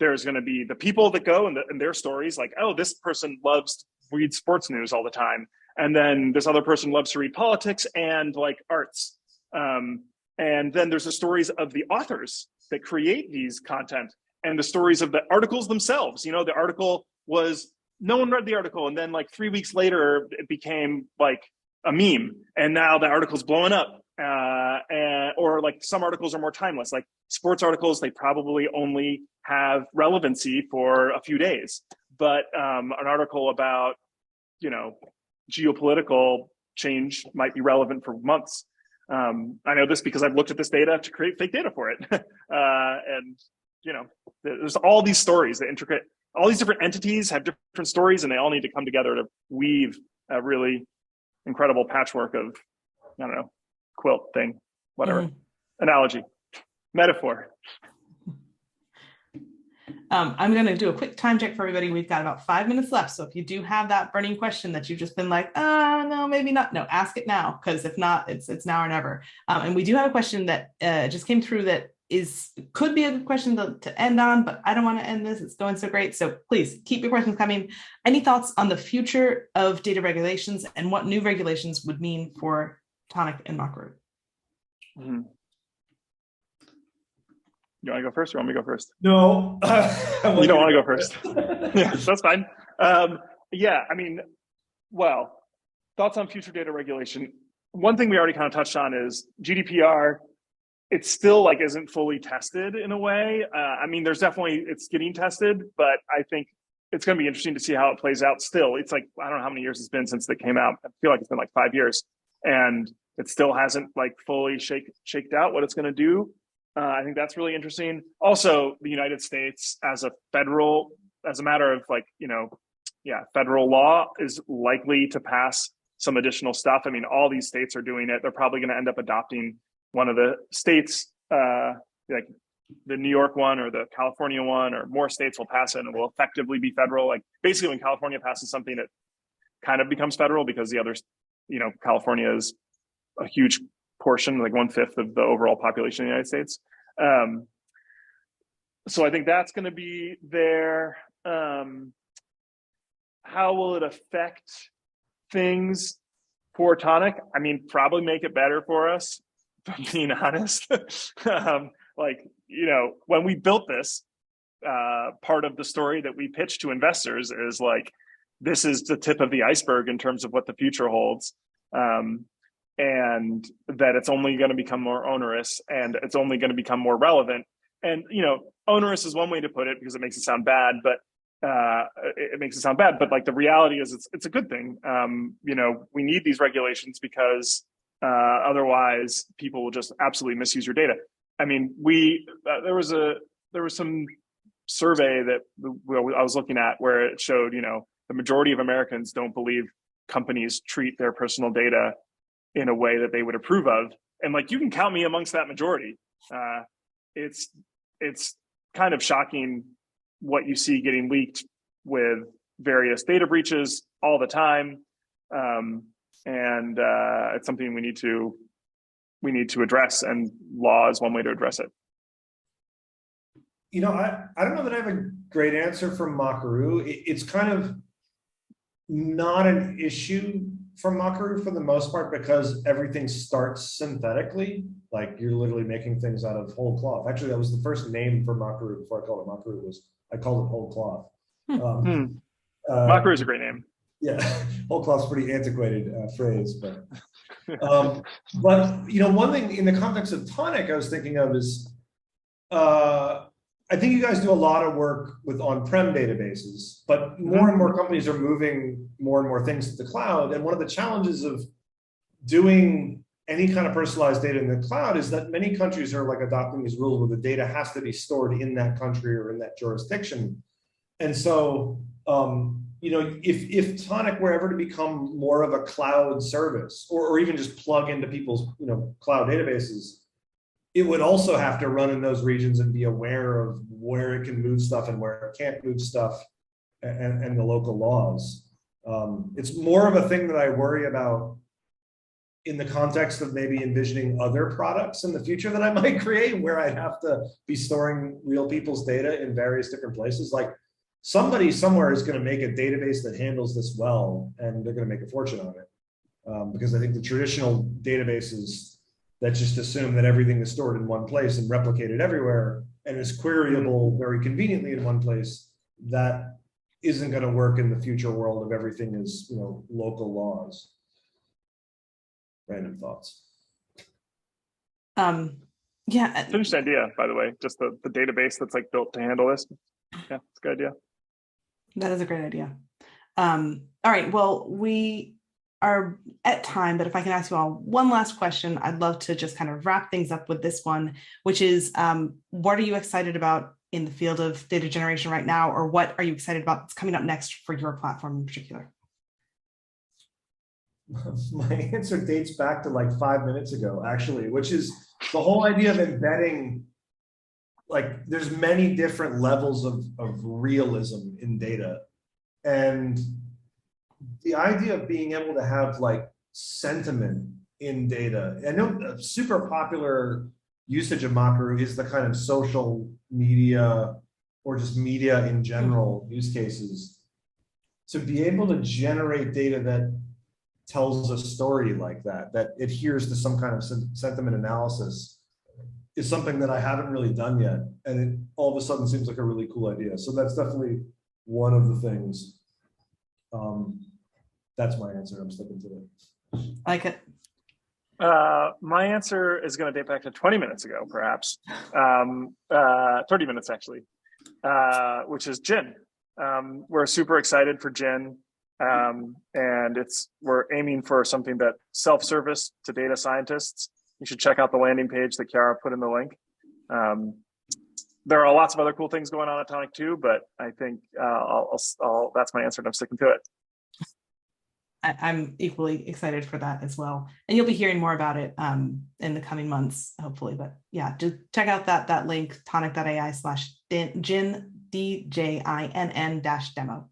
There's going to be the people that go and their stories like, oh, this person loves to read sports news all the time. And then this other person loves to read politics and like arts. And then there's the stories of the authors that create these content and the stories of the articles themselves. The article was, no one read the article. And then like 3 weeks later, it became like a meme. And now the article's blowing up. Or like some articles are more timeless, like sports articles, they probably only have relevancy for a few days. But an article about, geopolitical change might be relevant for months. I know this because I've looked at this data to create fake data for it. And, there's all these stories, all these different entities have different stories and they all need to come together to weave a really incredible patchwork of, I don't know, quilt thing, whatever, analogy, metaphor. I'm going to do a quick time check for everybody. We've got about 5 minutes left. So if you do have that burning question that you've just been like, no, maybe not. No, ask it now. Because if not, it's now or never. And we do have a question that just came through that could be a good question to end on, but I don't want to end this. It's going so great. So please keep your questions coming. Any thoughts on the future of data regulations and what new regulations would mean for Tonic and Mockaroo? Mm-hmm. You want to go first or want me to go first? No. You don't want to go first. Yeah, that's fine. Thoughts on future data regulation. One thing we already kind of touched on is GDPR. It still like isn't fully tested in a way. There's definitely, it's getting tested, but I think it's going to be interesting to see how it plays out still. It's like, I don't know how many years it's been since it came out. I feel like it's been like 5 years and it still hasn't like fully shaked out what it's going to do. I think that's really interesting. Also, the United States as a matter of like, federal law is likely to pass some additional stuff. All these states are doing it. They're probably going to end up adopting one of the states, like the New York one or the California one, or more states will pass it and it will effectively be federal. Like basically when California passes something, it kind of becomes federal because the others, California is a huge portion, like 1/5 of the overall population of the United States. So I think that's going to be there. How will it affect things for Tonic? Probably make it better for us, being honest. When we built this, part of the story that we pitched to investors is like, this is the tip of the iceberg in terms of what the future holds. And that it's only going to become more onerous and it's only going to become more relevant. And, onerous is one way to put it because it makes it sound bad, but like the reality is it's a good thing. We need these regulations because otherwise people will just absolutely misuse your data. There was some survey that I was looking at where it showed, the majority of Americans don't believe companies treat their personal data in a way that they would approve of. And like, you can count me amongst that majority. It's kind of shocking what you see getting leaked with various data breaches all the time. And it's something we need to address, and law is one way to address it. You know, I don't know that I have a great answer from Mockaroo. It's kind of not an issue for Mockaroo for the most part, because everything starts synthetically. Like, you're literally making things out of whole cloth. Actually, that was the first name for Mockaroo before I called it Mockaroo. I called it whole cloth. Mockaroo is a great name. Yeah, whole cloth's a pretty antiquated phrase, but you know, one thing in the context of Tonic I was thinking of is, I think you guys do a lot of work with on-prem databases, but more and more companies are moving more and more things to the cloud. And one of the challenges of doing any kind of personalized data in the cloud is that many countries are like adopting these rules where the data has to be stored in that country or in that jurisdiction. And so, you know, if Tonic were ever to become more of a cloud service, or even just plug into people's, you know, cloud databases, it would also have to run in those regions and be aware of where it can move stuff and where it can't move stuff, and the local laws. It's more of a thing that I worry about in the context of maybe envisioning other products in the future that I might create, where I'd have to be storing real people's data in various different places. Like, somebody somewhere is going to make a database that handles this well, and they're going to make a fortune on it. Because I think the traditional databases that just assume that everything is stored in one place and replicated everywhere and is queryable very conveniently in one place, that isn't going to work in the future world of everything is, you know, local laws. Random thoughts. Yeah, it's an interesting idea, by the way, just the database that's like built to handle this. Yeah, it's a good idea. That is a great idea. All right, well, we are at time, but if I can ask you all one last question, I'd love to just kind of wrap things up with this one, which is, what are you excited about in the field of data generation right now, or what are you excited about that's coming up next for your platform in particular? My answer dates back to like 5 minutes ago, actually, which is the whole idea of embedding. Like, there's many different levels of realism in data, and the idea of being able to have like sentiment in data. I know a super popular usage of Mockaroo is the kind of social media or just media in general use cases. To be able to generate data that tells a story like that, that adheres to some kind of sentiment analysis, is something that I haven't really done yet. And it all of a sudden seems like a really cool idea. So that's definitely one of the things. That's my answer. I'm sticking to it. I like it. My answer is going to date back to 20 minutes ago, perhaps. 30 minutes, actually, which is Gin. We're super excited for Gin. And we're aiming for something that self-service to data scientists. You should check out the landing page that Chiara put in the link. There are lots of other cool things going on at Tonic too, but I think that's my answer, and I'm sticking to it. I'm equally excited for that as well. And you'll be hearing more about it in the coming months, hopefully. But yeah, just check out that link, Tonic.ai/Gin, DJINN-demo.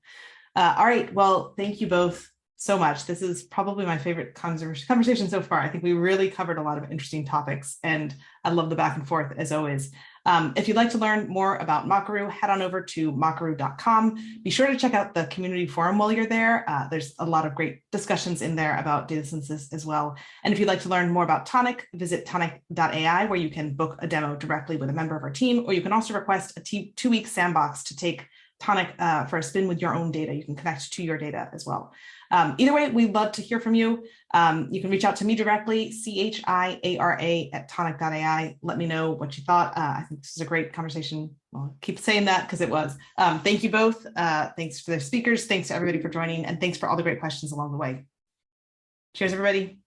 All right, well, thank you both so much. This is probably my favorite conversation so far. I think we really covered a lot of interesting topics, and I love the back and forth as always. If you'd like to learn more about Mockaroo, head on over to Mockaroo.com. Be sure to check out the community forum while you're there. There's a lot of great discussions in there about data synthesis as well. And if you'd like to learn more about Tonic, visit Tonic.ai, where you can book a demo directly with a member of our team, or you can also request a 2-week sandbox to take Tonic for a spin with your own data. You can connect to your data as well. Either way, we'd love to hear from you. You can reach out to me directly, CHIARA@Tonic.ai. Let me know what you thought. I think this is a great conversation. Well, keep saying that because it was. Thank you both. Thanks for the speakers. Thanks to everybody for joining. And thanks for all the great questions along the way. Cheers, everybody.